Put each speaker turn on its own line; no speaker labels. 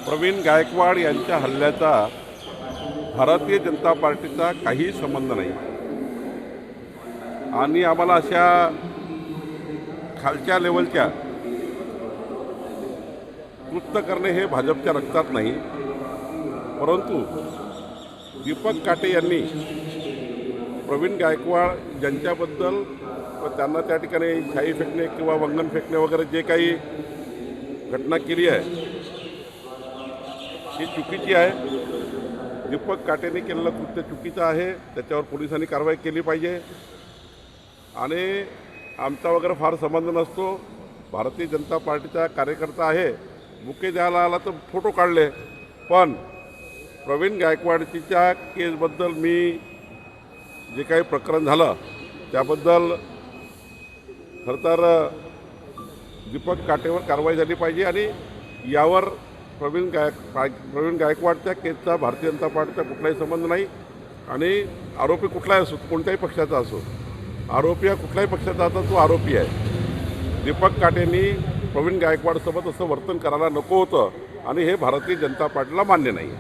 प्रवीण गायकवाड यांच्या हल्ल्याचा भारतीय जनता पार्टीचा काही संबंध नाही आणि आम्हाला अशा खालच्या लेवलच्या कृत्य करणे हे भाजपच्या रक्तात नाही। परंतु दीपक काटे यांनी प्रवीण गायकवाड यांच्याबद्दल त्यांना त्या ठिकाणी शाई फेकणे किंवा वंगण फेकणे वगैरे जे काही घटना केली आहे ही चुकीची आहे। दीपक काटेंनी केलेलं कृत्य चुकीचं आहे, त्याच्यावर पोलिसांनी कारवाई केली पाहिजे आणि आमचा वगैरे फार संबंध नसतो। भारतीय जनता पार्टीचा कार्यकर्ता आहे, बुके द्यायला आला तर फोटो काढले, पण प्रवीण गायकवाडच्या केसबद्दल मी जे काही प्रकरण झालं त्याबद्दल खरं तर दीपक काटेवर कारवाई झाली पाहिजे आणि यावर प्रवीण गायकवाडच्या केसचा भारतीय जनता पार्टीचा कुठलाही संबंध नाही आणि आरोपी कुठलाही असो, कोणत्याही पक्षाचा असो, आरोपी हा कुठल्याही पक्षाचा असो तो आरोपी आहे। दीपक काटेंनी प्रवीण गायकवाडसोबत असं वर्तन करायला नको होतं आणि हे भारतीय जनता पार्टीला मान्य नाही।